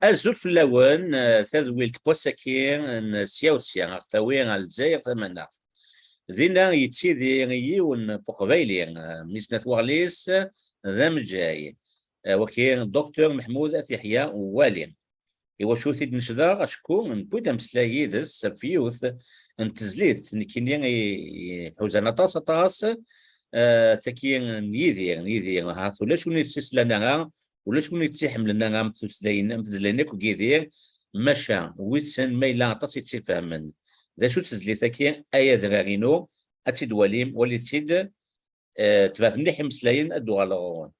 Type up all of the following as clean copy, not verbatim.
Azul fell-awen, tadwilt Bouassaki sya ɣer Lezzayer tamaneɣt. Dinna yettidir yiwen n uqbayli mmi snat waɣlis d amejjay waki Dr Mahmoud At Yahya Wali. Iwacu tid-necdeɣ acku newwi-d ameslay yid-s ɣef yiwet n tezlit nekkini iḥuzan aṭas taki n Yidir hat ulac win yettislana ulac win yettiḥemmlen tutlayin akk n Yidir maca wissen ma yella aṭas yettifhamen. D acu tezlit-aki ay adrar-inu ad tt-id-walim walit-t-id tebɛet mliḥ imeslayen ad d-uɣaleɣ ɣur-wen.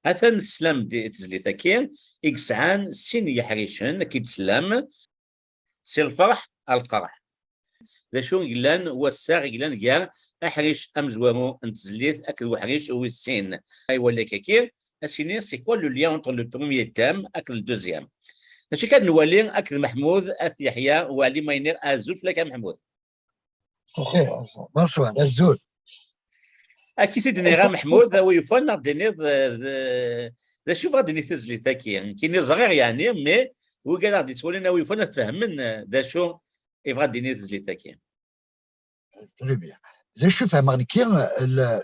هذا السلام دي تزليتاكين إكسعان سين يحريشن كي تسلام سي الفرح القرح ذا شو يقلان وساغ يقلان كاع أحريش أمزوامو نتزليت أكل وحريش هو السين أي ولا كاكير السينير سي كوا لو ليان انتر لو بروميير تام أكل الدوزيام ماشي كان نولي أكل محمود أث يحيى وعلي ماينير أزول فلاك محمود صحيح bonsoir أزول أكيد تدني غا محمود ويفن غدني ذا شوف غدني تزليتاكي يعني كيني صغير يعني مي وقال غادي تولينا ويفن فهمن ذا شو يبغى ديني تزليتاكي تري بيان ذا شوف فهمني كي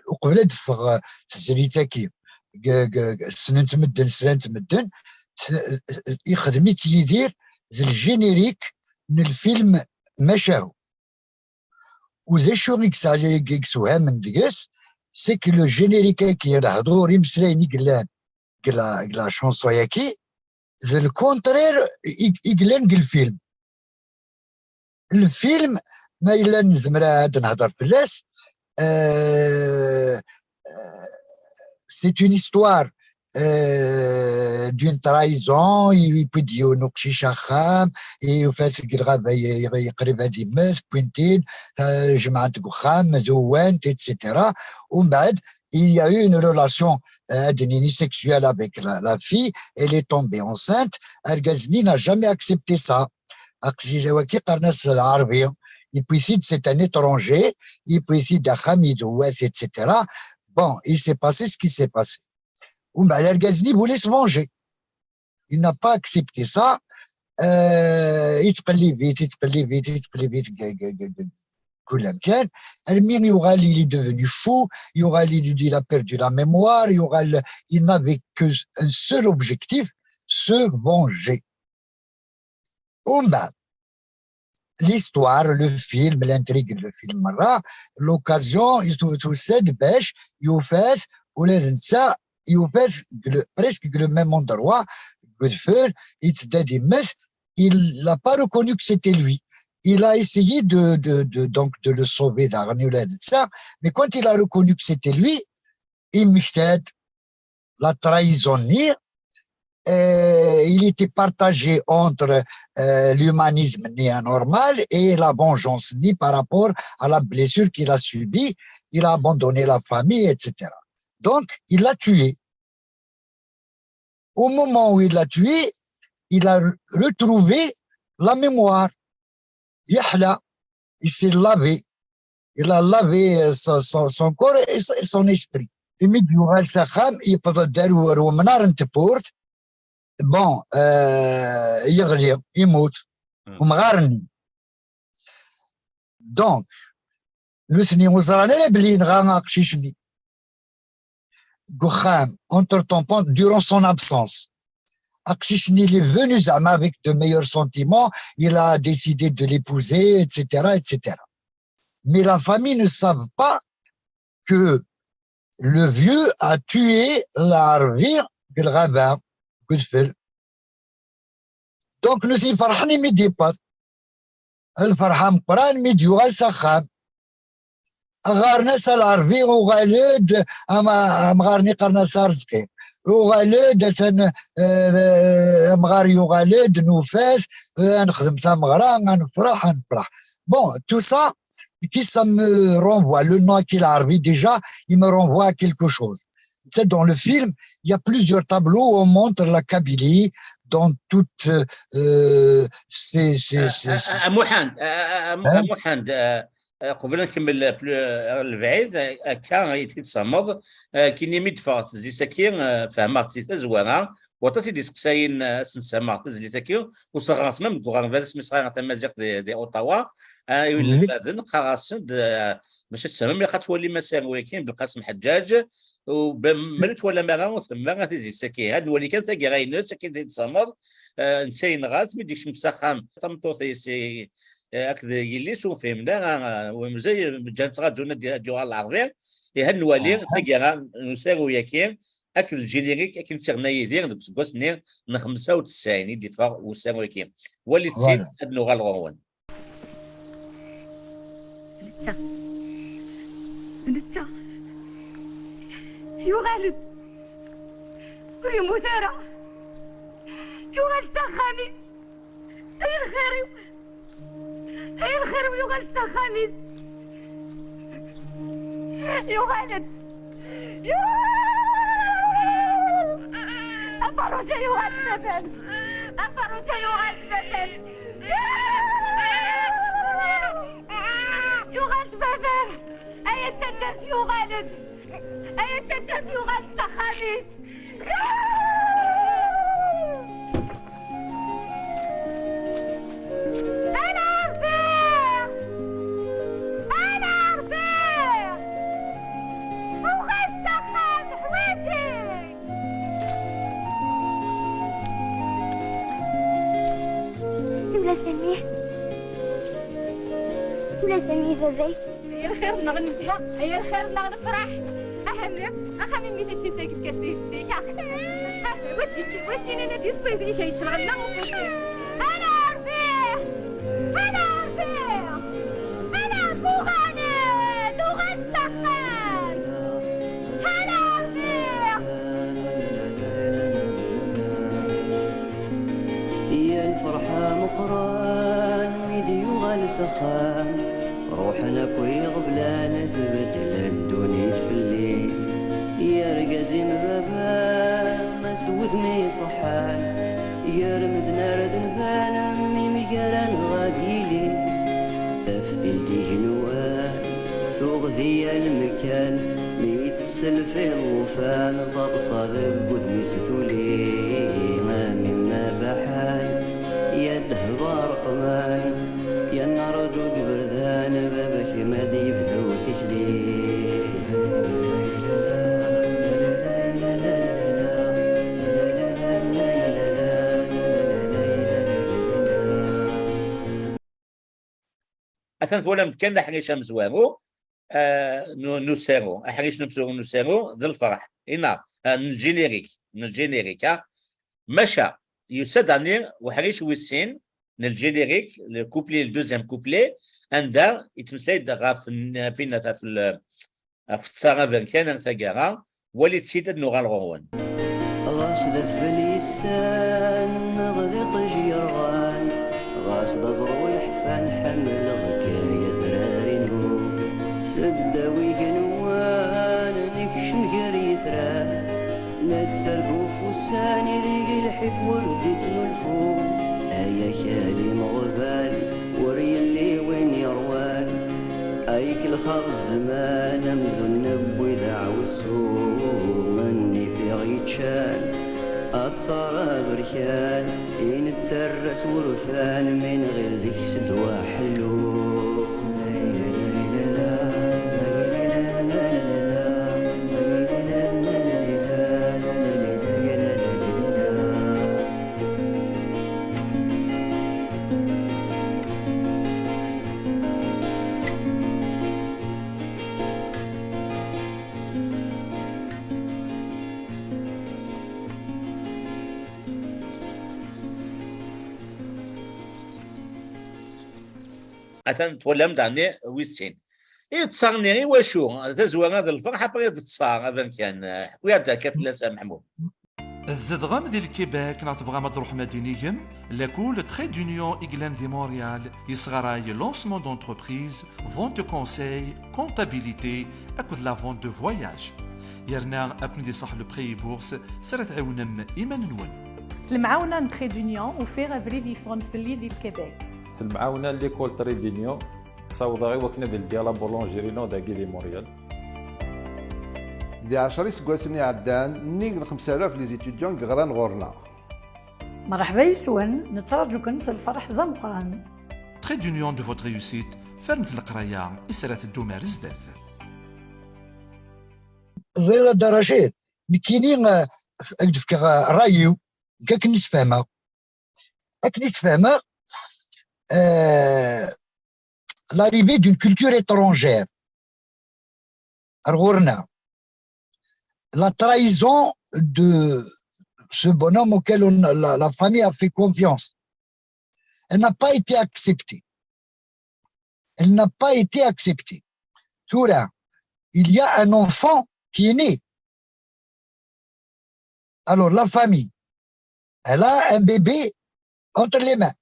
وقبل دفغ تزليتاكي سنة تمدن يخدم يدير الجينيريك من الفيلم مشاهو وذا شو يكسوها من دقاس سي كو لو جينيريك كي الهضور يمسلاين قلا شونسو ياكي ذا الكونترير يقلان الفيلم ما إلا نزمر عاد نهضر فلاس سي اون هيستوار دون ترايزون يبديو نقشيشة خام يفاتك الغابة يقرب هادي ماس بوينتين جماعة خام زوانت اتسيتيرا ومن بعد il y a eu une relation sexuelle avec la fille, elle est tombée enceinte. Al-Ghazni n'a jamais accepté ça. Il précide c'est un étranger, il précide Hamid Ouest, etc. Bon, il s'est passé ce qui s'est passé. Al-Ghazni voulait se venger. Il n'a pas accepté ça. يتقلي فيت كل مكان. المهم يغالي il est devenu fou, il a perdu la mémoire, il n'avait qu'un seul objectif, se venger. ومن بعد l'histoire, le film, l'intrigue, le film, l'occasion, توسد باش يفاز ولازم تسا يفاز presque le même endroit. Godfrey, il n'a pas reconnu que c'était lui. Il a essayé donc de le sauver d'Arnulad, ça, mais quand il a reconnu que c'était lui, il l'a trahisonné. Il était partagé entre l'humanisme né anormal et la vengeance née par rapport à la blessure qu'il a subie. Il a abandonné la famille, etc. Donc, il l'a tué. Au moment où il l'a tué, il a retrouvé la mémoire. Yahla, il s'est lavé. Il a lavé son corps et son esprit. Et Midjoural Sakham, il peut dire ou Menar Nteport, bon, يغلي يموت ومغارني. Donc, نسني وزرانا بلي نغا قشيشني Gokham, entre-temps, durant son absence, Akshishni est venu avec de meilleurs sentiments, il a décidé de l'épouser, etc., etc. Mais la famille ne savait pas que le vieux a tué l'arvir du rabbin, Godfrey. Donc, nous y farhani midipat. الفرحة قران ميديوغال سخام غارنا سالارفي وغالد اما غارني قرنا سارزكي وغالد سن مغاري وغالد نوفاس نخدم سامغرا نفرح bon tout ça qui ça me renvoie le nom qu'il a arvi déjà il me renvoie à quelque chose. C'est dans le film il y a plusieurs tableaux où on montre la Kabylie dans toutes ces محمد قبل نكمل البعيد كان يتصمد كي مدفع زي سكين فهمت زوينه وطاتي دي سكساين سنسمع زي سكين وصغرت مم كوغان فاس مسخا تما زيق دي اوتاوا يولي فادن خلاص باش تسمى ملي غتولي مثلا ولكن بالقاسم حجاج ومرت ولا ما ثم غاتي سكي هاد ولي كان ثقي غاين سكي يتصمد نتاين غات ما ديكش مسخام طمطوطي سي هكذا يليسو فهمنا ومزي جات غاجونا ديال العربيه هنوالي ثقي نساغو ياكين اكل الجينيريك اكن تغناي ديال بسكوس نير 95 دفاع وسامو ياكين ولي تسيت ادنو غالغون نتسا يو غالد ريمو ثارة يو غالد خامس اي الخير اي الخير يو غالد خامس يو غالد يو أفروجا يو غالد بابان أفروجا يو غالد بابان يو غالد بابان أيا تدرت يو غالد أيا تدرت يو غالد سخاميس أنا ربيع أنا ربيع يو غالد سخام حوايجي سملا سميه سملا سميه باباي هي الخير نغنزها هي الخير نغنفرح أحمي ميتا تشي تاكل كاسيستي واشي انا دي سبايزي كيتغنى انا ربيع انا ربيع انا كوغاني دوغان سخان انا ربيع يا الفرحة مقران ميديو غال سخان روحنا كوي غبلان تبدل الدنيا في الليل يا رقازي مبابا ما سوث مي صحان يا رمد نارد نبان امي مقران غاديلي تفتل ديه نوان ثوغ ذي المكان ميت السلفين الوفان تقصد بوذ ميستولي ما مما بحان يا الدهبار قمان يا النار جوج بردان بابك ما ديبدو تكلي اثنت ولا كان حريش مزوارو نسيرو حريش نسيرو ذا الفرح هنا الجينيريك مشى يسدني وحريش ويسين الجينيريك الكوبلي الدوزيام كوبلي عندها يتمسلاي غا فينا في التصارى كان ثقارا ولي تسيد نغالغون غاسدت في اللسان غير طجيران غاسد زروي حفان حمل غكاية ثرارينو تسداوي كنوان نكشم كري ثران نتسرقو فوساني ذيك الحف وردي تنولفو ايا كالي مغبال وري اللي وين يروان ايك الخاغ الزمان امزو النبو ذاع والسوق مني في غيتشان اتصارى بركان إن تسرس ورفان من غير سدوا حلو اثن تولم دعني ويسين تصارني واشو تزوى هذا الفرحه بغيت تصار هذا كان حكايه كيف لا محمود الزدغام ديال الكيباك نتبغى ما تروح مدينيهم لاكول تري دونيون إغلان دي مونريال يصغراي لونسمون دونتربريز فونت كونساي كونتابيليتي اكود لا فونت دو فواياج يرنا اكون دي صح لو بري بورس سرت عاونم ايمان نون المعاونه نتري دونيون وفيغ افري ديفون في اللي ديال الكيباك المعاونه ليكول تري دونيون صوضا غير وكنا ديال بولونجيرينو داكي دي مونريال دي 10 سكواسني عدان نيك 5000 لي زيتيديون غران غورنا مرحبا يسون نتراجو كنس الفرح ذا مقران تري دونيون دو فوت ريوسيت فرمت القرايه اسرات الدومار زداف زير درجات كاينين اكدف رايو كاك نتفاهمها l'arrivée d'une culture étrangère Argourna, la trahison de ce bonhomme auquel la famille a fait confiance, elle n'a pas été acceptée. Toura, il y a un enfant qui est né. Alors la famille, elle a un bébé entre les mains.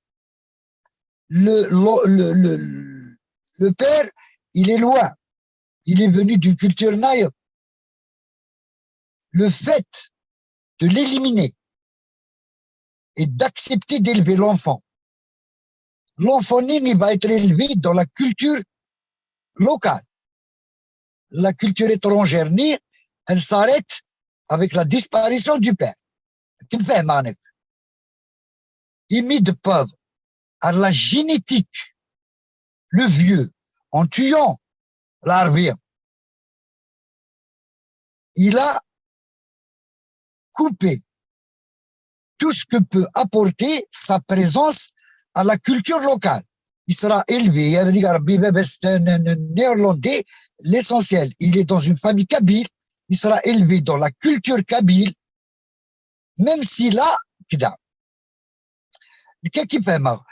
Le père, il est loin. Il est venu d'une culture naïve. Le fait de l'éliminer et d'accepter d'élever l'enfant. L'enfant né va être élevé dans la culture locale. La culture étrangère née, elle s'arrête avec la disparition du père. Qu'il fait, Manek? Imide pauvre à la génétique, le vieux, en tuant l'arvire. Il a coupé tout ce que peut apporter sa présence à la culture locale. Il sera élevé, c'est un néerlandais, l'essentiel, il est dans une famille kabyle, il sera élevé dans la culture kabyle, même s'il a kda. Qu'est-ce qu'il fait mort?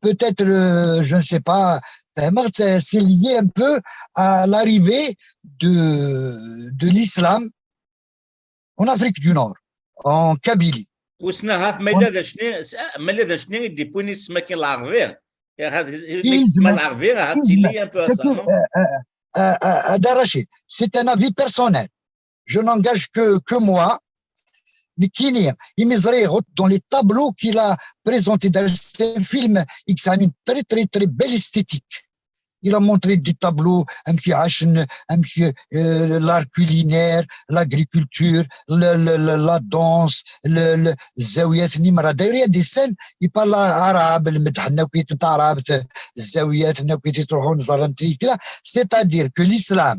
Peut-être, je ne sais pas, c'est lié un peu à l'arrivée de l'islam en Afrique du Nord, en Kabylie. وسنا مالا شنو يدي بونيس ماكين العربيه هذا اسم العربيه هذا سيلي ان بو هذا رشيد c'est un avis personnel, je n'engage que moi. Mais dans les tableaux qu'il a présentés dans ce film, il a une très très très belle esthétique. Il a montré des tableaux, l'art culinaire, l'agriculture, la danse, le zawiyat nimra. D'ailleurs, il y a des scènes, il parle arabe, c'est-à-dire que l'islam,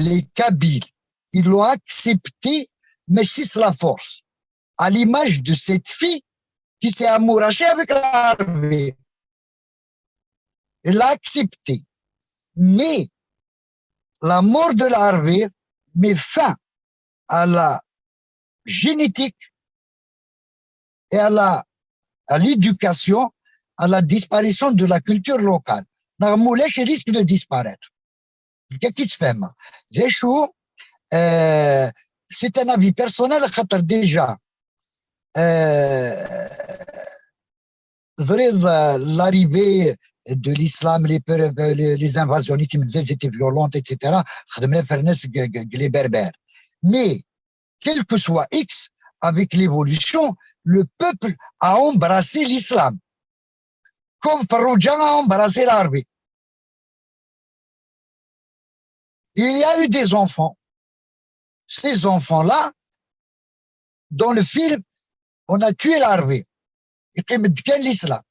les Kabyles, ils l'ont accepté, mais c'est la force. À l'image de cette fille qui s'est amouraché avec l'Harvey. Il l'a accepté. Mais la mort de l'Harvey met fin à la génétique et à l'éducation, à la disparition de la culture locale. Narmoulèche risque de disparaître. Qu'est-ce qui se fait? C'est un avis personnel, déjà. L'arrivée de l'islam, les invasions, étaient violentes, etc. Les berbères. Mais, quel que soit X, avec l'évolution, le peuple a embrassé l'islam. Comme Faroujan a embrassé l'Arabie. Il y a eu des enfants. Ces enfants-là, dans le film, on a tué l'Arabie. Et qui me dit l'islam.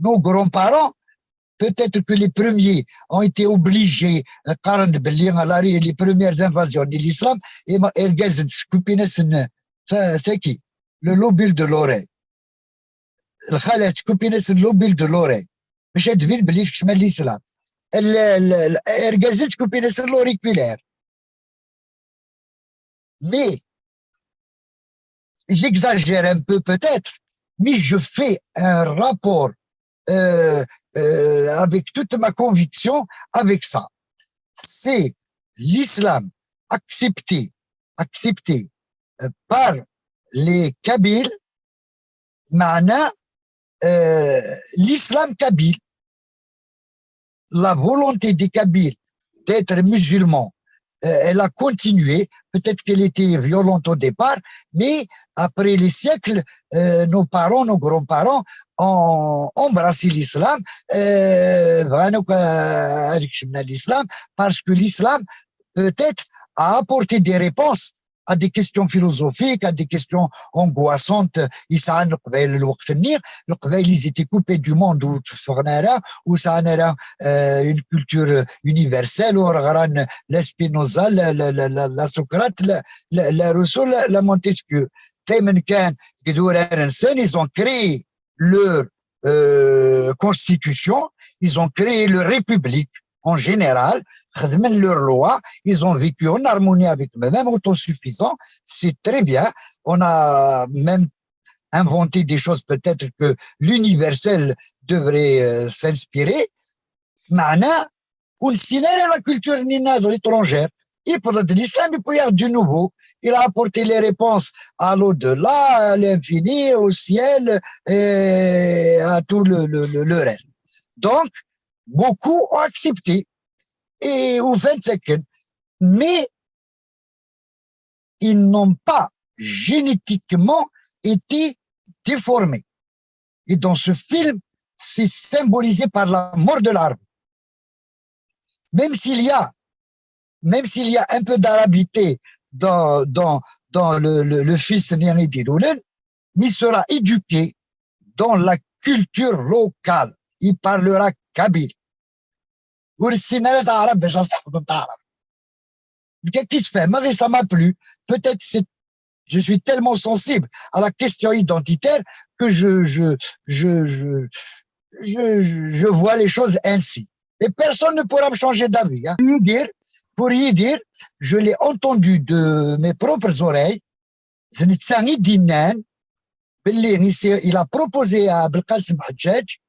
Nos grands-parents, peut-être que les premiers ont été obligés, les premières invasions de l'islam, et c'est qui? Le lobule de l'oreille. Le khalat كوبينس اللوبيل de l'oreille. باش تبين بلي شمال الاسلام. الرجازات كوبينس l'auriculaire. Mais j'exagère un peu peut-être, mais je fais un rapport avec toute ma conviction avec ça. C'est l'islam accepté par les Kabyles, معناه l'islam kabyle, la volonté des Kabyles d'être musulmans, elle a continué. Peut-être qu'elle était violente au départ, mais après les siècles, nos parents, nos grands-parents ont embrassé l'islam, parce que l'islam peut-être a apporté des réponses à des questions philosophiques, à des questions angoissantes. Ils étaient coupés du monde où ça a une culture universelle, la Spinoza, la Socrate, la Rousseau, la Montesquieu. Ils ont créé leur constitution, ils ont créé leur république en général, leurs lois, ils ont vécu en harmonie avec eux-mêmes, autosuffisants, c'est très bien. On a même inventé des choses peut-être que l'universel devrait s'inspirer. Mana, ou le cinéma, la culture nina de l'étrangère, et pour l'islam, il peut y avoir du nouveau. Il a apporté les réponses à l'au-delà, à l'infini, au ciel, et à tout le reste. Donc, beaucoup ont accepté. Et au 25e, mais ils n'ont pas génétiquement été déformés. Et dans ce film, c'est symbolisé par la mort de l'arbre. Même s'il y a un peu d'arabité dans le fils Niani Loulen, il sera éduqué dans la culture locale. Il parlera kabyle. Qu'est-ce qui se fait? Mais ça m'a plu. Peut-être je suis tellement sensible à la question identitaire que je vois les choses ainsi. Et personne ne pourra me changer d'avis. Hein. Pour y dire, je l'ai entendu de mes propres oreilles. Il a proposé à Abdelkassim Hadjadj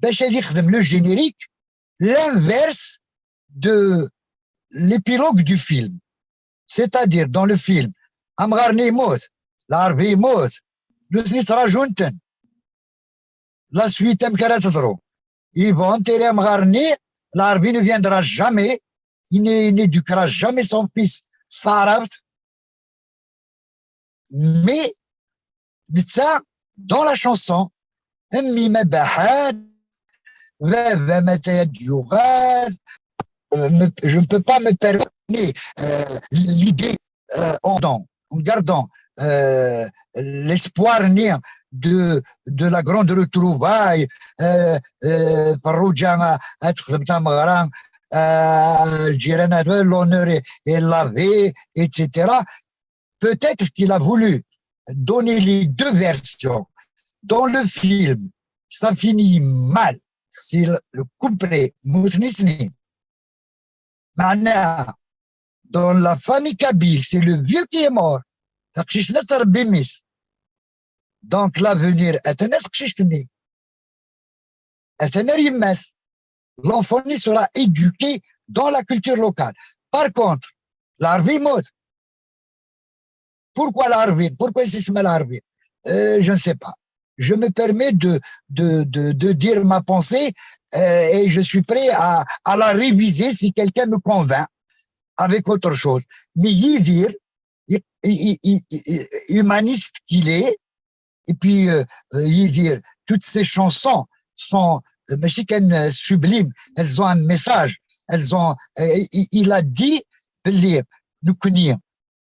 le générique, l'inverse de l'épilogue du film. C'est-à-dire, dans le film, Amgarni Maud, l'Arvi Maud, le Snisra Junten, la suite Mkaratadro. Ils vont enterrer Amgarni, l'Arvi ne viendra jamais, il n'éduquera jamais son fils Sarabt. Mais, ça, dans la chanson, je ne peux pas me permettre l'idée en gardant l'espoir de la grande retrouvaille, l'honneur est lavé, etc. Peut-être qu'il a voulu donner les deux versions. Dans le film, ça finit mal. C'est le couplet Moutnisni. Dans la famille kabyle, c'est le vieux qui est mort. Donc l'avenir l'enfant sera éduqué dans la culture locale. Par contre, l'arvi mode. Pourquoi l'arvi? Pourquoi il s'appelle l'arvi? Je ne sais pas. Je me permets de dire ma pensée et je suis prêt à la réviser si quelqu'un me convainc avec autre chose. Mais Yivir, humaniste qu'il est, et puis Yivir, toutes ces chansons sont sublimes, elles ont un message, il a dit,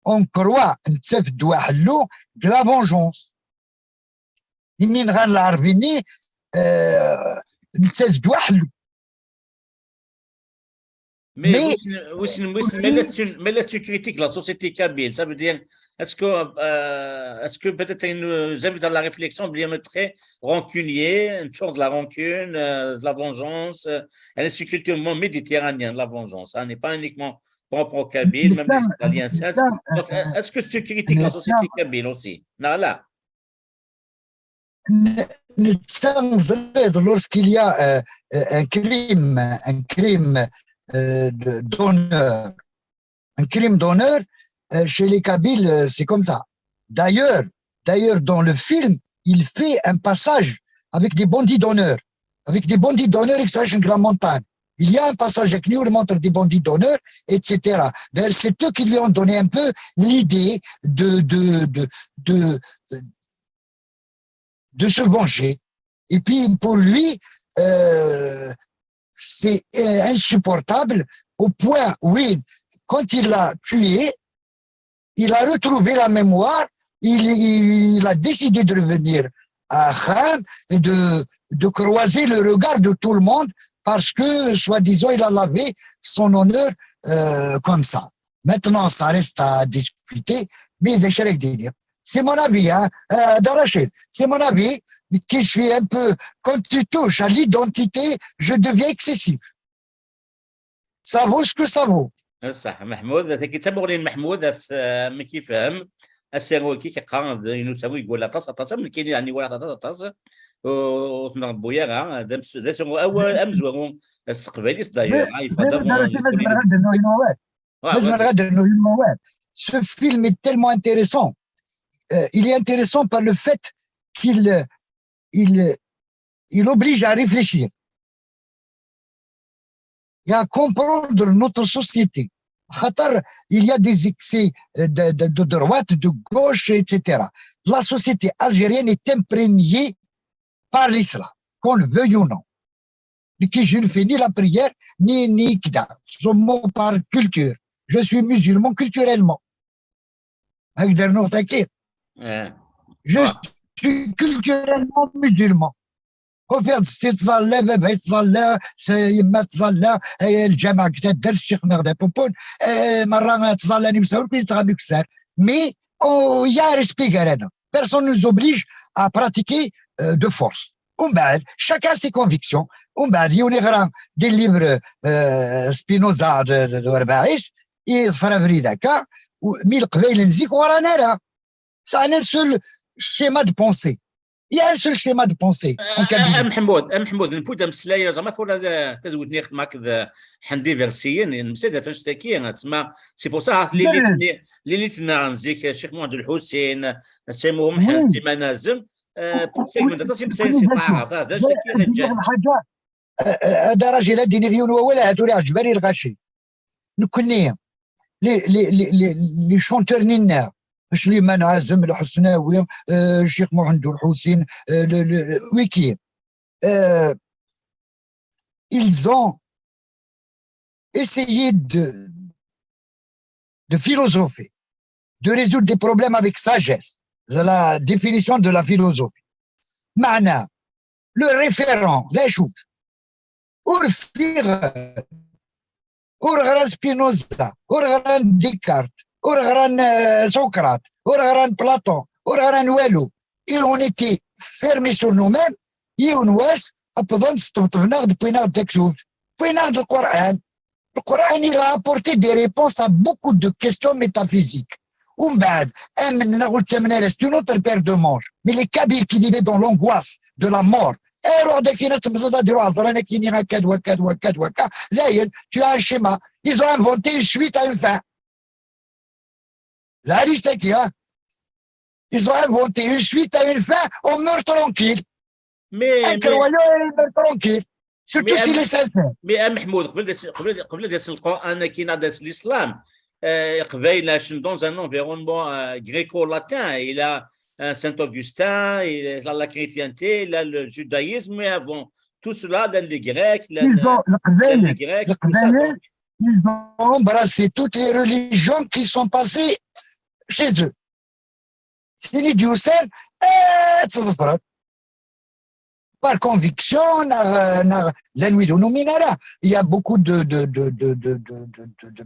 on croit de la vengeance. Mais tu critiques la société kabyle, ça veut dire, est-ce que peut-être il nous invite à la réflexion, bien très rancunier, une sorte de la rancune, de la vengeance, elle est culturellement méditerranéenne, la vengeance, ça n'est pas uniquement propre au kabyle, même les Italiens. Donc, est-ce que tu critiques la société kabyle aussi? Non, là. Lorsqu'il y a un crime d'honneur, chez les Kabyles, c'est comme ça. D'ailleurs, dans le film, il fait un passage avec des bandits d'honneur. Avec des bandits d'honneur qui sont dans la montagne. Il y a un passage avec nous, il montre des bandits d'honneur, etc. D'ailleurs, c'est eux qui lui ont donné un peu l'idée de se venger. Et puis, pour lui, c'est insupportable au point où, quand il l'a tué, il a retrouvé la mémoire, il a décidé de revenir à Khan et de croiser le regard de tout le monde parce que, soi-disant, il a lavé son honneur comme ça. Maintenant, ça reste à discuter, mais c'est mon avis, hein, Darachid, c'est mon avis, qui je suis un peu, quand tu touches à l'identité, je deviens excessif. Ça vaut ce que ça vaut. صح محمود كيتابعوا لي محمود ما كيفهم السيرو كيقرا ينسوي يقول لا تصا من كاين يعني ولا تصا وتنربوا يا هذا سو اول امزور استقبالي دايور Ce film est tellement intéressant. Il est intéressant par le fait qu'il oblige à réfléchir et à comprendre notre société. Il y a des excès de droite, de gauche, etc. La société algérienne est imprégnée par l'islam, qu'on le veuille ou non. Je ne fais ni la prière, ni kda. Seulement par culture. Je suis musulman culturellement. Je suis culturellement musulman. وفي تصلى بابا يتصلى يما تصلى الجامع كتدار الشيخ مغدا بوبون مره تصلى مساور كي تغني كسار مي il y a un respect carrément. Personne ne nous oblige à pratiquer de force. ومن بعد chacun ses convictions. ومن بعد يغرا des livres سبينوزا ورباعيس يفرافري داكا مي القبائل نزيك ورانا راه ça un seul schéma de pensée. Il y a un seul schéma de pensée. محمود نبودا مسلايا زعما فولا كدوتني معك حندي فيرسيين مسدا فاش تاكي تسمى سي بور سا لي نزيك الشيخ محمد الحسين سموهم حنتي منازل بوتيك من داتي مسلايا سي طاعه هذا شتاكي رجال هذا راجل هادي ريون ولا هادو اللي عجباني الغاشي نكوني لي شونتور نينا سليمان عازم الحسناوي الشيخ محمد الحسين ويكي ils ont essayé de philosopher, de résoudre des problèmes avec sagesse. La définition de la philosophie. معنى le référent لا شوف غران سبينوزا غران ديكارت غران سقراط غران بلاطون ورانا والو. Et on était fermés sur nous-mêmes. يونواس أبضان استبطبنا بينا التكلوف بينا القرآن. القرآن il a apporté des réponses à beaucoup de questions métaphysiques. ومن بعد آمنا قلت سمنا c'est une autre paire de manches. Mais les Kabyles qui vivaient dans l'angoisse de la mort, alors dès qu'ils tu as un schéma. Ils ont inventé une suite à une fin. La liste est qui, hein? Ils ont inventé une suite à une fin, on meurt tranquille. Mais meurt tranquille. Surtout s'il est sincère. Mais Mahmoud, قبل داس القرآن كاين داس الإسلام قبيله dans un environnement gréco-latin. Il a Saint Augustin, il a la chrétienté, il a le judaïsme, mais avant tout cela, dans les Grecs, les Grecs, tout ça. Ils ont embrassé toutes les religions qui sont passées chez eux. Sidi Hussein, par conviction, la nuit de Nominara, il y a beaucoup de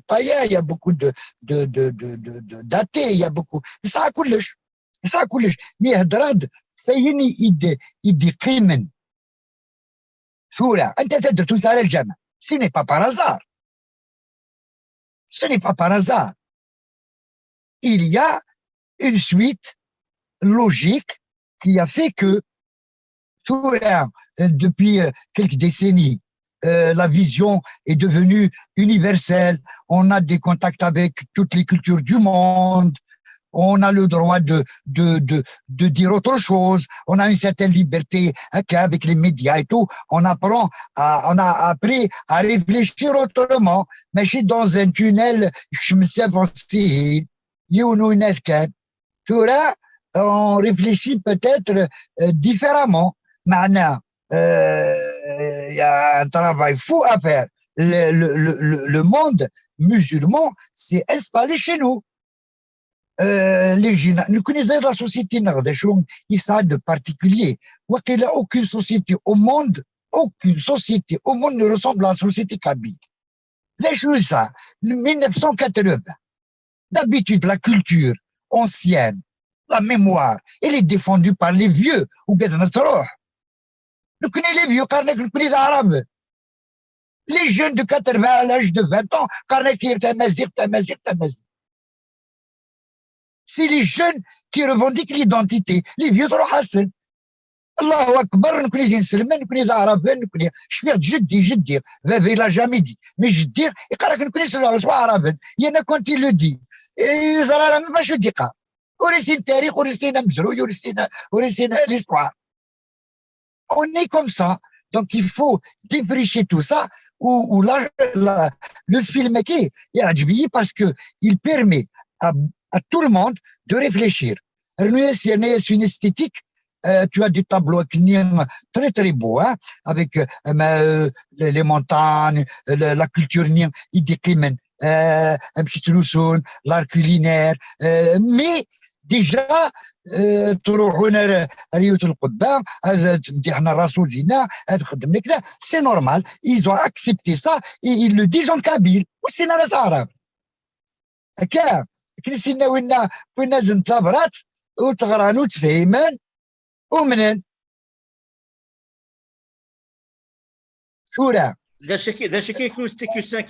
païens, il y a beaucoup d'athées, il y a beaucoup. Ça a coulé. Ça a coulé. Mais Hadrad, c'est une idée crimen. Soura, de tout ça, le jama. Ce n'est pas par hasard. Ce n'est pas par hasard. Il y a une suite logique qui a fait que depuis quelques décennies, la vision est devenue universelle. On a des contacts avec toutes les cultures du monde. On a le droit de dire autre chose. On a une certaine liberté avec les médias et tout. On a appris à réfléchir autrement. Mais je suis dans un tunnel, je me suis avancé. On réfléchit peut-être différemment. Maintenant, il y a un travail fou à faire. Le monde musulman s'est installé chez nous. Nous connaissons la société nordische, il s'agit de particulier. Il n'y a aucune société au monde ne ressemble à la société kabyle. Les choses, ça, 1980. D'habitude, la culture ancienne, la mémoire, elle est défendue par les vieux, ou bien nous connaissons les vieux, car nous connaissons les arabes. Les jeunes de 80 à l'âge de 20 ans, car nous connaissons. C'est les jeunes qui revendiquent l'identité. Les vieux de Hassan. Allahu Akbar, nous connaissons les Musulmans, nous connaissons les Arabes, nous connaissons. Je fais je il l'a jamais dit. Mais je dis, et quand nous connaissons les Arabes, il y en a quand il le dit. Et ils ont la même chose, je dis. Origine tariq, origine amzrou, origine l'histoire. On est comme ça. Donc, il faut défricher tout ça, où le film qui est parce que il permet à tout le monde de réfléchir. C'est une esthétique. Tu as des tableaux très très beaux, hein, avec les montagnes, la culture il décline un petit lousson, l'art culinaire, mais déjà c'est normal, ils ont accepté ça et ils le disent en kabyle. C'est dans les arabes. كنسينا وين زنتابرات وتغرانو تفهمان ومنن سورة دا شكي يكون ستيكوسان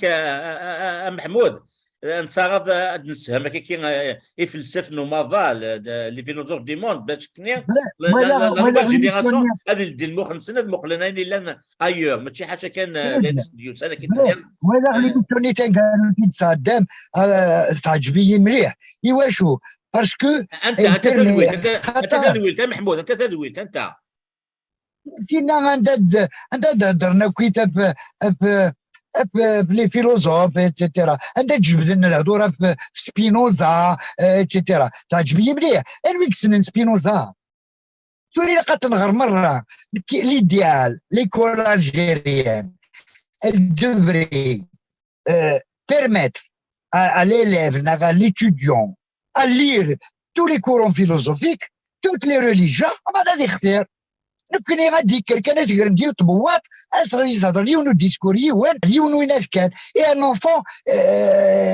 محمود نصاغض نسهم كي يفلسف نو مافال لي فيلوزوف دي موند باش كنيا لا جينيراسيون هذه ديال المخنسين هذ مخلنين لان ايور ماشي حاجه كان لابس ديوس انا كنت ولا اللي كنتوني تنقالوا في تصدام تعجبني مليح ايواشو باسكو انت تذويل محمود انت تذويل انت فينا درنا كتاب في لي فيلوزوف اتسيتيرا عندها تجبد لنا الهضوره في سبينوزا اتسيتيرا تعجبني مليح انا ويكسن سبينوزا توري لقات نغر مره l'idéal l'école algérienne elle devrait permettre à l'élève, à l'étudiant à lire tous les courants philosophiques, toutes les religions. نكوني غادي كانت غنديو طبوات اسرى يهضر ليونو ديسكور ليونو يناف كان اي ان enfant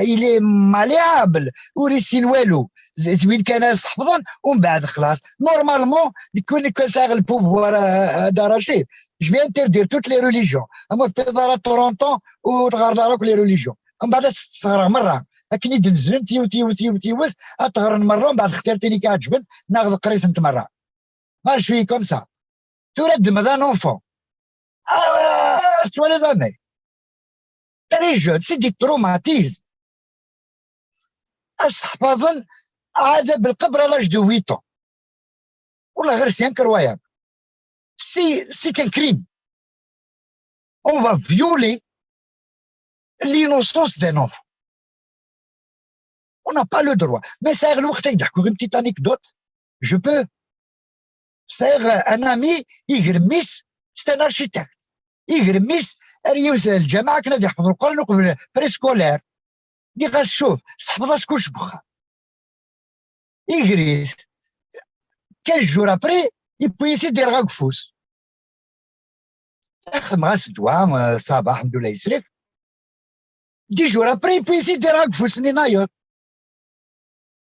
il est malléable وريسين والو زوين كان صحفظا ومن بعد خلاص نورمالمون يكون كساغ البوفوار هذا رشيد جو في انتردير توت لي ريليجيون اما في دار تورونتو وتغير روك لي ريليجيون ومن بعد تصغر مره لكن يدنزلن تيوت اتغرن مره ومن بعد اخترتي اللي كعجبن ناخذ قريت انت مره ما شوي كوم سا ترد مدان اونفون سوالي زامي تري جون سي دي تروماتيزم اصحفظن عاد بالقبر à l'âge de 8 ans والله غير سي انكرويابل c'est un crime on va violer l'innocence d'un enfant on n'a pas le droit mais ça الوقت يضحكوا غير petite anecdote je peux صاير un ami يغرميس c'est un architecte يغرميس ريوس الجامعه كنا يحفظوا القران وقبل بريسكولير اللي شوف صحفظها شكون شبخها يجري 15 jours après يبغي يدير غا قفوس خدم غا سدوا صباح الحمد لله يسلك 10 jours après يبغي يدير غا قفوس ناير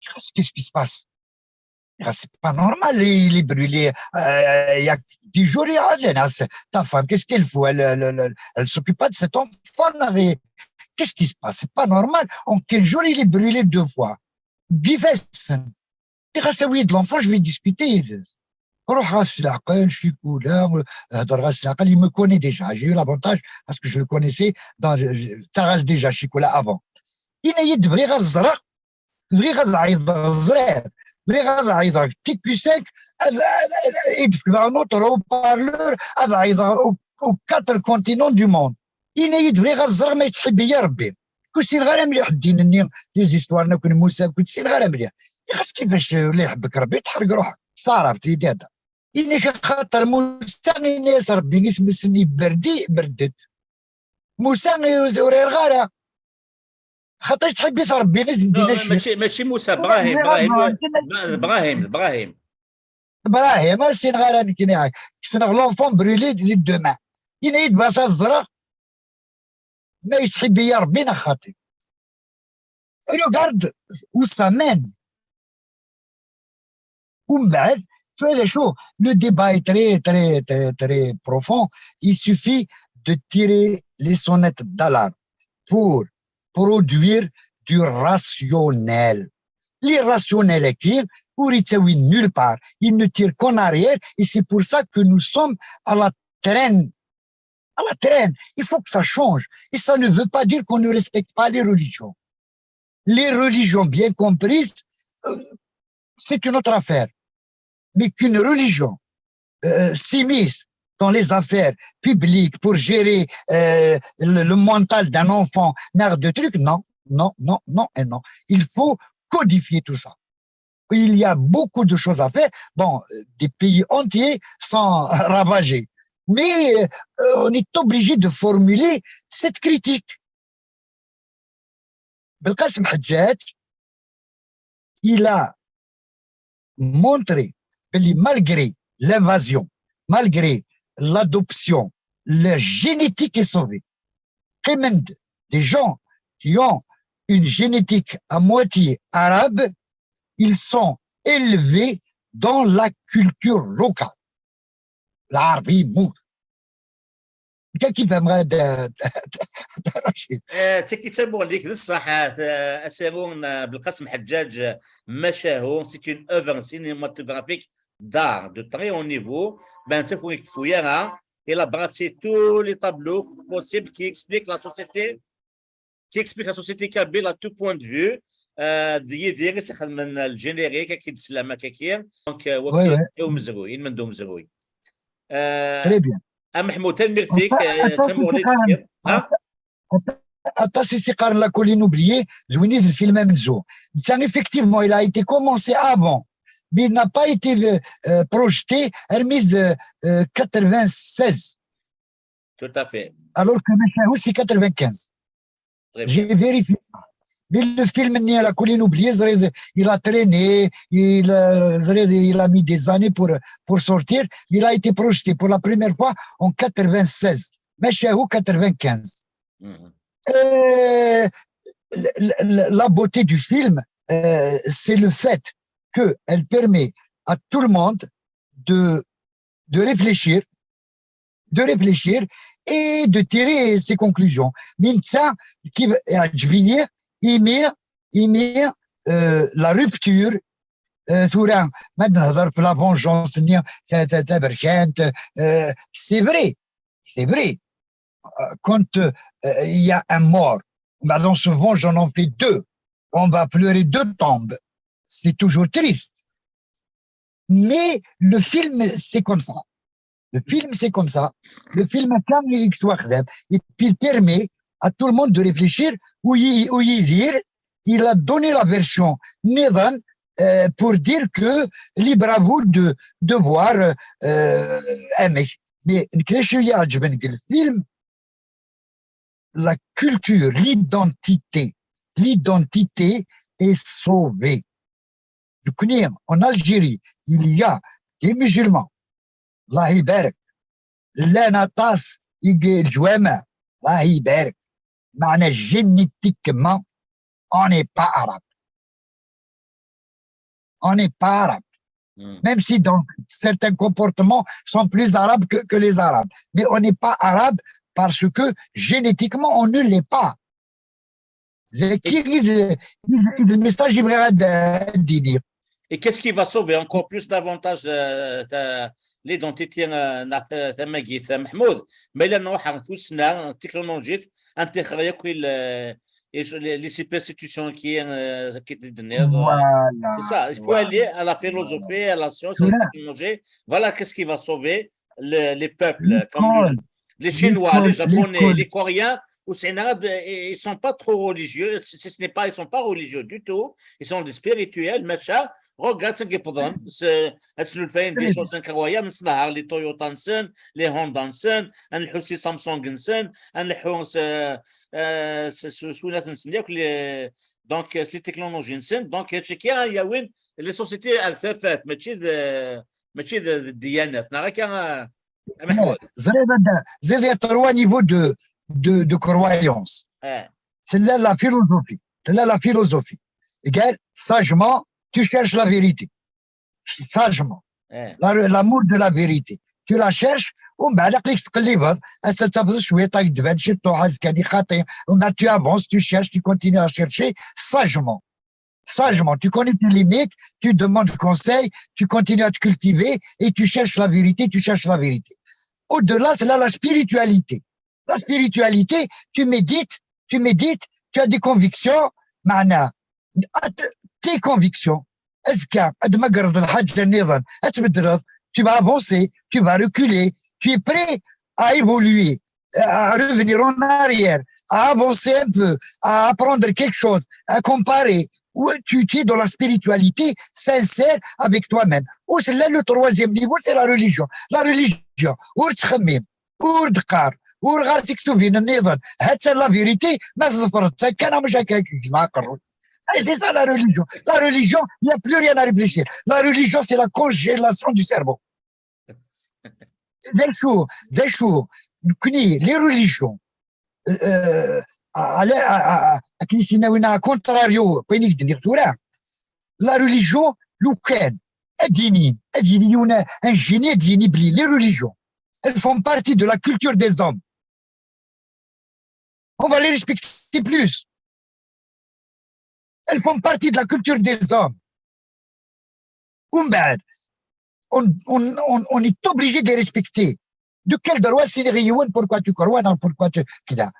qu'est-ce qui se passe c'est pas normal il est brûlé il y a 10 jours il y a ta femme qu'est-ce qu'elle faut elle s'occupe pas de cet enfant qu'est-ce qui se passe c'est pas normal en quel jour il est brûlé 2 fois بيفسن غاسوي د لونفون جو في ديسكوتي روح غاس العقل شيكولا هضر غاس العقل il me connaît déjà j'ai eu l'avantage parce que je le connaissais dans تاع غاس déjà شيكولا avant ينيد بغي غا الزرق بغي غا العيض الزرير بغي غا العيض تيك بي 5 يدفك ان اوتر او بارلور هذا عيض او 4 continents du monde ينيد بغي غا الزرق ما يتحب يا ربي كنت غير مليح دينني لي زيستوارنا كون موسى كنت غير مليح خاص كيفاش ولا يحبك ربي تحرق روحك صارفتي هذا إني خاطر موسى ناس ربي نسمسني بردي بردت موسى ورير غارة خاطر تحبي ربي غير ماشي موسى ابراهيم سين غارة نكني سنغ لونفون بريلي لي دومان إني يدباسا الزرق ما يتحب يا ربي خاطي regarde où ça mène ومن بعد شوف le débat est très profond il suffit de tirer les sonnettes d'alarme pour produire du rationnel l'irrationnel qui يساوي nulle part il ne tire qu'en arrière et c'est pour ça que nous sommes à la traîne il faut que ça change et ça ne veut pas dire qu'on ne respecte pas les religions bien comprises c'est une autre affaire mais qu'une religion s'immisce dans les affaires publiques pour gérer le mental d'un enfant de trucs non et non il faut codifier tout ça il y a beaucoup de choses à faire bon des pays entiers sont ravagés mais on est obligé de formuler cette critique. Belkacem Hadjadj, il a montré que malgré l'invasion, malgré l'adoption, la génétique est sauvée. Et même des gens qui ont une génétique à moitié arabe, ils sont élevés dans la culture locale. العربي موت كيف فهم هذا رشيد تكتبوا لك الصح اسيرون بالقاسم حجاج مشاهو سي اون اوفر سينماتوغرافيك d'art de très haut niveau ben c'est pour Fouillera il a brassé tous les tableaux possibles qui expliquent la société kabyle à tout point de vue يدير يسخن من الجينيريك اكيد سلامه كاكير دونك ومزروين من دوم مزروين Très bien. محمود تنمر فيك تنمر لك si c'est la colline oubliée, زويني الفيلم مزو. Effectivement, il a été commencé avant, mais il n'a pas été projeté remise 96. Tout à fait. Alors que Machahou, c'est 95. J'ai vérifié. Mais le film La colline oubliée, il a traîné, il a mis des années pour sortir. Il a été projeté pour la première fois en 96. Machahou 95. La beauté du film, c'est le fait qu'elle permet à tout le monde de réfléchir et de tirer ses conclusions. Mais ça, qui va يمير la rupture. ثورة ما نهضر في لا فونجونس تاع بركانت. سي فري quand il y a un mort, bah on se venge, on en fait deux, on va pleurer deux tombes, c'est toujours triste. Mais le film c'est comme ça. Le film a quand même une histoire et puis il permet à tout le monde de réfléchir où y dire. Il a donné la version Nevan pour dire que libre à vous de voir aimer. Mais qu'est-ce qu'il y a le film? La culture, l'identité est sauvée. En Algérie, il y a des musulmans. Allah يبارك. لا نطاس يجي الجوامع. الله يبارك. معنى génétiquement on n'est pas arabe. Même si donc certains comportements sont plus arabes que les arabes. Mais on n'est pas arabe parce que génétiquement on ne l'est pas. Le message est dire. Et qu'est-ce qui va sauver encore plus davantage l'identité de Mahmoud? Mais là, nous avons tous la technologie, les superstitutions qui c'est ça, il faut aller à la philosophie, à la science, à la technologie. Voilà qu'est-ce qui va sauver les peuples, comme les Chinois, les Japonais, les Coréens. Au Sénat, ils sont pas trop religieux, ils sont pas religieux du tout, ils sont des spirituels, machin. Regarde ce qu'ils font, des choses incroyables, les Toyota, les Honda, les Samsung, donc les technologies, donc les sociétés ماشي الديانات زاد trois niveaux de croyance. C'est là la philosophie. Égal, sagement, tu cherches la vérité. Sagement. L'amour de la vérité. Tu la cherches, ومن بعد عقلك تقلبها تحفظ شويه طايق تبان شي طوحات كاني خاطئ ومن بعد tu avances, tu cherches, tu continues à chercher sagement. Tu connais tes limites, tu demandes conseil, tu continues à te cultiver et tu cherches la vérité, Au-delà, c'est là la spiritualité. La spiritualité, tu médites, tu as des convictions, tes convictions. Tu vas avancer, tu vas reculer, tu es prêt à évoluer, à revenir en arrière, à avancer un peu, à apprendre quelque chose, à comparer. Où tu es dans la spiritualité sincère avec toi-même. Ou c'est là le troisième niveau, c'est la religion. La religion, ou تخمم, ou تقار, ou غير تكتب هنا النظام. هذا la vérité, ما تظفرت. كان مش هكاك جماعة قرروا. C'est ça la religion. La religion, il n'y a plus rien à réfléchir. La religion, c'est la congélation du cerveau. Des choses, les religions, à contrario, la religion, les religions, elles font partie de la culture des hommes. On va les respecter plus. Elles font partie de la culture des hommes. On est obligé de les respecter. De quel droit c'est pourquoi tu crois, pourquoi tu... Tu as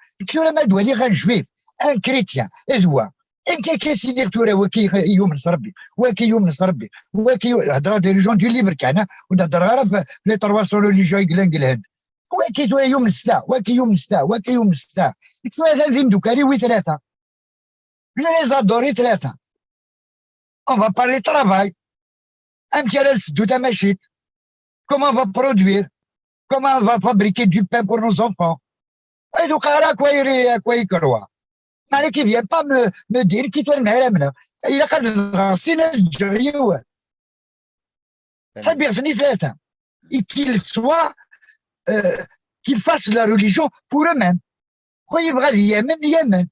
un juif, un chrétien, et toi. Et qu'est-ce qu'il dit وكي يؤمن ربي وكي يؤمن ربي وكي هضره دي ريجون ديال اللي بركانه وهضر غير في لي تروا سولو اللي جاي قلان وكي تو يوم الستا وكي يوم الستا ثلاثه ذين دوكاري وثلاثه je les adore ثلاثه. On va parler travail. امثال سدو تا ماشي. Comment on va produire, comment on va fabriquer du pain pour nos enfants. Et donc à quoi il croit. معنى كي vient pas me dire كي تولي مهرمنا إلا قد الغاسين الجريوة بيرسوني ثلاثة et qu'ils fassent la religion pour eux-mêmes. Quand il va Yémen,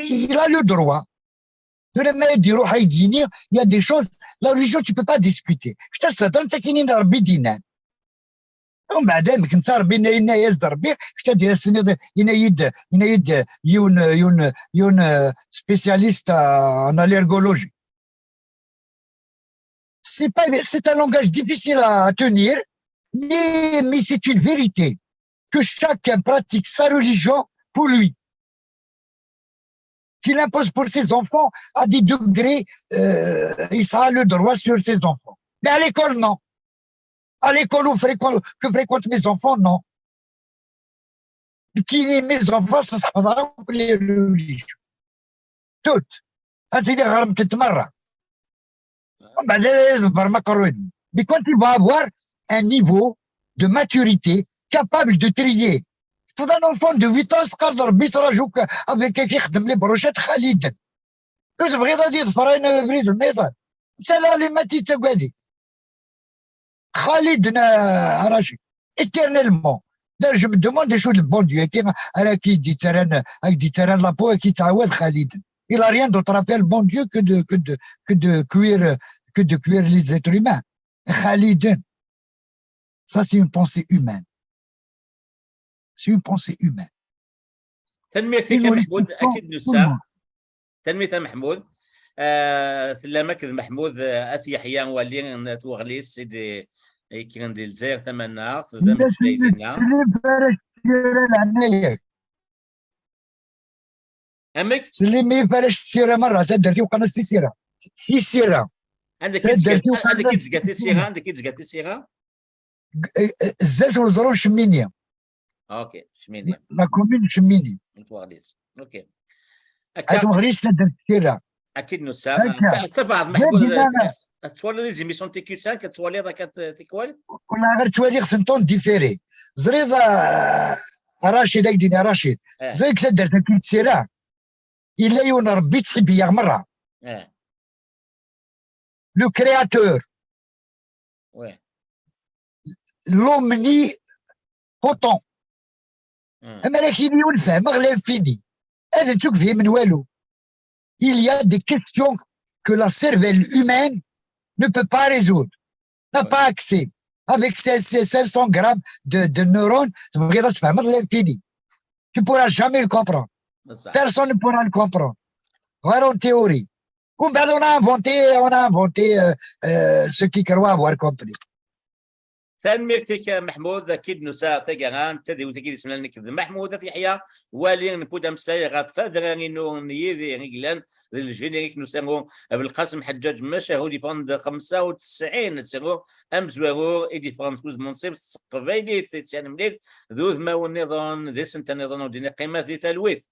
il a le droit de لما يديروا حيديني il y a des choses la religion tu peux pas discuter حتى السلطه انت كاينين ربي دينان ومن بعد كنت ربي ينايز ربي حتى ديال السنه ينايد يون spécialiste en allergologie. C'est un langage difficile à tenir, mais c'est une vérité que chacun pratique sa religion pour lui, qu'il impose pour ses enfants à des degrés, il a le droit sur ses enfants. Mais à l'école, non. À l'école que fréquentent mes enfants, non. Qui mes enfants, ça sera pour les religions. Toutes. Mais quand il va avoir un niveau de maturité capable de trier, tout un enfant de 8 ans se قادر ربي تراجوك avec qui يخدم لي بروشات خالدا. واش بغي غادي يظفر انا بريد النظام. سالا لي ما تيتاكادي. خالد راشد éternellement. D'ailleurs, je me demande des choses de bon Dieu. Qui dit terrain la peau et qui t'aoued Khalid. Il n'a rien d'autre à faire, le bon Dieu, que de cuire les êtres humains. Khalid. Ça, c'est une pensée humaine. C'est une pensée humaine. تنميتك محمود اكيد نسا تنميت محمود سلامك محمود اث يحيى ولي توغليس سيدي كان ديال الجزائر ثمنها خدام مشاهدينا امك سليمي فارش السيره مره درتي وقناه السيره في السيره عندك تزقاتي السيره عندك تزقاتي السيره الزيت والزرون شمينيا اوكي شمينيا لا كومين شمينيا توغليس اوكي توغليس درت السيره اكيد نسا استفاد محمود تولي لي زيميسيون تي كيو 5 كتولي راك تيكوال كنا غير توالي خصن طون ديفيري زريضه راشد ايديني راشد زي كتا درت كي تسيره الا يون ربي تحب يا مره لو كرياتور وي لومني بوتون اما لكن يون فهم غير فيني هذا نشوف فيه من والو il y a des questions que la cervelle humaine ne peut pas résoudre, n'a pas accès. Avec ces 500 grammes de neurones, c'est l'infini. Tu ne pourras jamais le comprendre. Personne ne pourra le comprendre. Voilà en théorie. On a inventé ce qui croient avoir compris. تنميرتك محمود اكيد نساء تاغان تدي وتكيد اسمنا نكذب محمود يحيى والي نبودا مسلاي غات فادراني نو نيذي غيلان الجينيريك نسمو بالقاسم حجاج مشاهودي فند 95 تسمو امزوارو ايدي فرانسوز منصف قبيلي تيتسان مليل ذوذ ما والنظام ذي سنت النظام ودينا قيمه ذي ثلويث